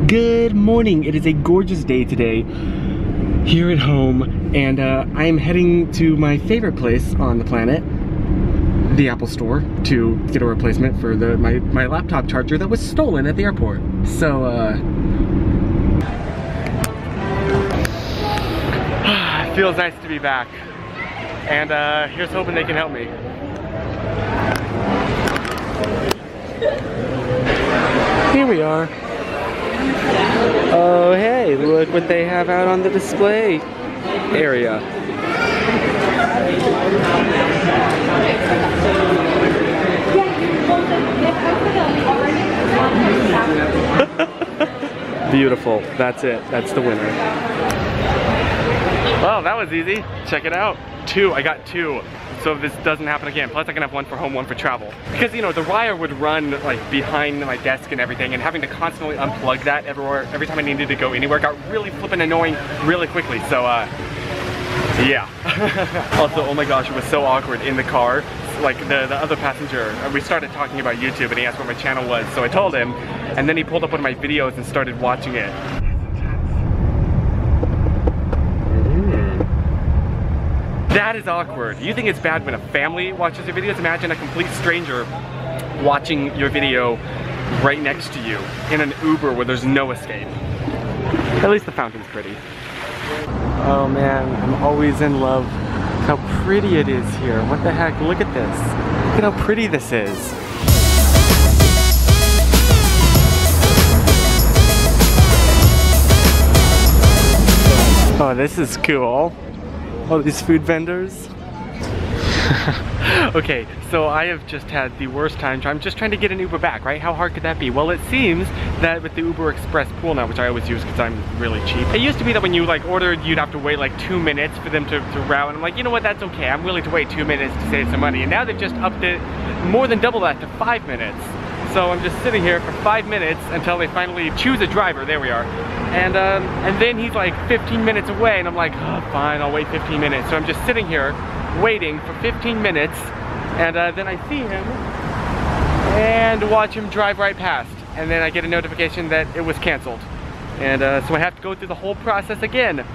Good morning. It is a gorgeous day today here at home, and I am heading to my favorite place on the planet, the Apple Store, to get a replacement for my laptop charger that was stolen at the airport. So it feels nice to be back, and here's hoping they can help me. Here we are. Oh hey, look what they have out on the display area. Beautiful, that's it, that's the winner. Well, that was easy. Check it out. I got two. So this doesn't happen again. Plus I can have one for home, one for travel. Because you know, the wire would run like behind my desk and everything, and having to constantly unplug that every time I needed to go anywhere got really flippin' annoying really quickly. So yeah. Also, oh my gosh, it was so awkward in the car. Like the other passenger, we started talking about YouTube and he asked what my channel was, so I told him, and then he pulled up one of my videos and started watching it. That is awkward. You think it's bad when a family watches your videos? Imagine a complete stranger watching your video right next to you in an Uber where there's no escape. At least the fountain's pretty. Oh man, I'm always in love. How pretty it is here. What the heck? Look at this. Look at how pretty this is. Oh, this is cool. All these food vendors. Okay, so I have just had the worst time. I'm just trying to get an Uber back, right? How hard could that be? Well, it seems that with the Uber Express pool now, which I always use because I'm really cheap. It used to be that when you like ordered, you'd have to wait like 2 minutes for them to route. And I'm like, you know what, that's okay. I'm willing to wait 2 minutes to save some money. And now they've just upped it more than double that to 5 minutes. So I'm just sitting here for 5 minutes until they finally choose a driver. There we are. And then he's like 15 minutes away, and I'm like, oh, fine, I'll wait 15 minutes. So I'm just sitting here waiting for 15 minutes, and then I see him and watch him drive right past. And then I get a notification that it was canceled. And so I have to go through the whole process again.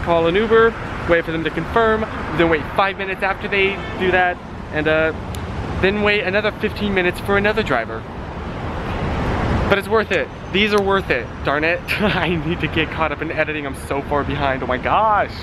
Call an Uber, wait for them to confirm, then wait 5 minutes after they do that, and then wait another 15 minutes for another driver. But it's worth it. These are worth it. Darn it. I need to get caught up in editing. I'm so far behind. Oh my gosh.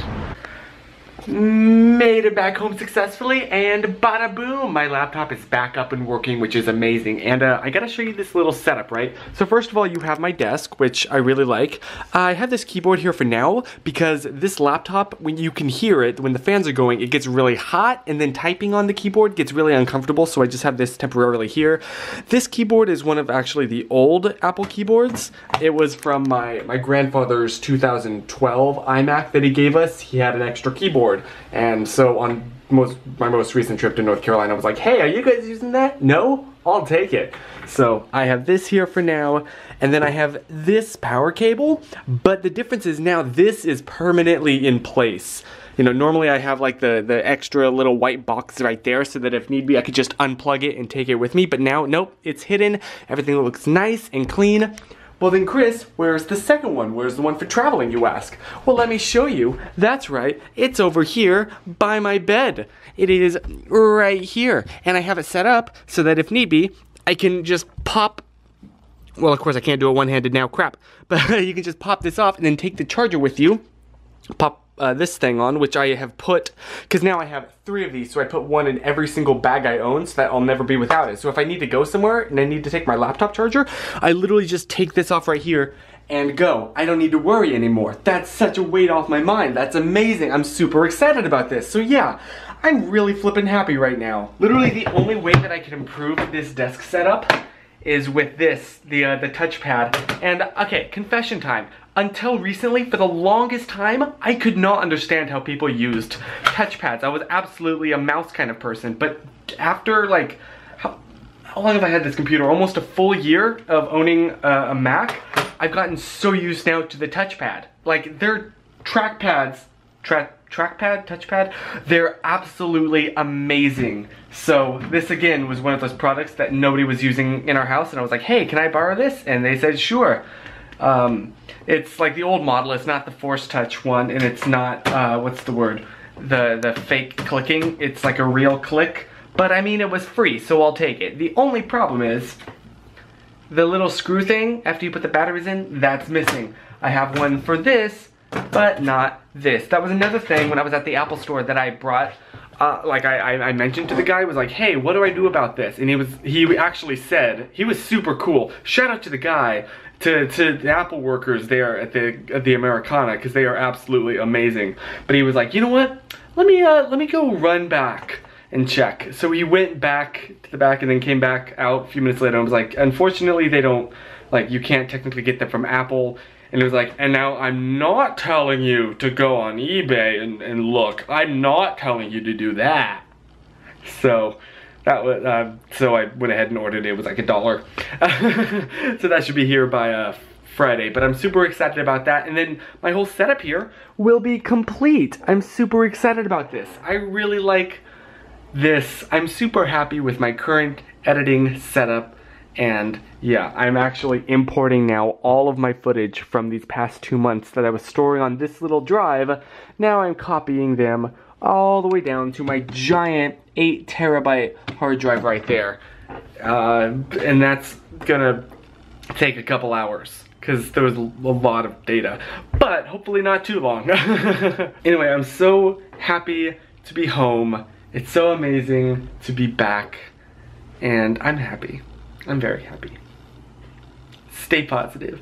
Made it back home successfully, and bada boom, my laptop is back up and working, which is amazing. And I gotta show you this little setup, right? So first of all, you have my desk, which I really like. I have this keyboard here for now because this laptop, when you can hear it, when the fans are going, it gets really hot, and then typing on the keyboard gets really uncomfortable, so I just have this temporarily here. This keyboard is one of actually the old Apple keyboards. It was from my grandfather's 2012 iMac that he gave us. He had an extra keyboard. And so on my most recent trip to North Carolina, I was like, hey, are you guys using that? No? I'll take it. So I have this here for now, and then I have this power cable, but the difference is now this is permanently in place. You know, normally I have like the extra little white box right there so that if need be I could just unplug it and take it with me, but now, nope, it's hidden. Everything looks nice and clean. Well then, Chris, where's the second one? Where's the one for traveling, you ask? Well, let me show you. That's right, it's over here by my bed. It is right here. And I have it set up so that if need be, I can just pop, well, of course I can't do it one-handed now, crap. But you can just pop this off and then take the charger with you. Pop this thing on, which I have put, because now I have 3 of these, so I put one in every single bag I own so that I'll never be without it. So if I need to go somewhere and I need to take my laptop charger, I literally just take this off right here and go. I don't need to worry anymore. That's such a weight off my mind. That's amazing. I'm super excited about this. So yeah, I'm really flippin' happy right now. Literally the only way that I can improve this desk setup is with this, the touchpad. And okay, confession time. Until recently, for the longest time, I could not understand how people used touchpads. I was absolutely a mouse kind of person, but after like, how long have I had this computer? Almost a full year of owning a Mac. I've gotten so used now to the touchpad. Like, their trackpads, touchpad, they're absolutely amazing. So this again was one of those products that nobody was using in our house, and I was like, hey, can I borrow this? And they said, sure. It's like the old model. It's not the Force Touch one, and it's not, what's the word? The fake clicking. It's like a real click. But I mean, it was free, so I'll take it. The only problem is the little screw thing, after you put the batteries in, that's missing. I have one for this, but not this. That was another thing when I was at the Apple store that I brought. I mentioned to the guy, was like, hey, what do I do about this? And he actually said, he was super cool. Shout out to the guy, to the Apple workers there at the Americana, because they are absolutely amazing. But he was like, you know what? Let me go run back and check. So he went back to the back and then came back out a few minutes later and was like, unfortunately they don't, like, you can't technically get them from Apple. And it was like, and now I'm not telling you to go on eBay and look. I'm not telling you to do that. So that was, so I went ahead and ordered it. It was like $1. So that should be here by Friday. But I'm super excited about that. And then my whole setup here will be complete. I'm super excited about this. I really like this. I'm super happy with my current editing setup. And yeah, I'm actually importing now all of my footage from these past 2 months that I was storing on this little drive. Now I'm copying them all the way down to my giant 8 terabyte hard drive right there. And that's gonna take a couple hours because there was a lot of data, but hopefully not too long. Anyway, I'm so happy to be home. It's so amazing to be back, and I'm happy. I'm very happy. Stay positive.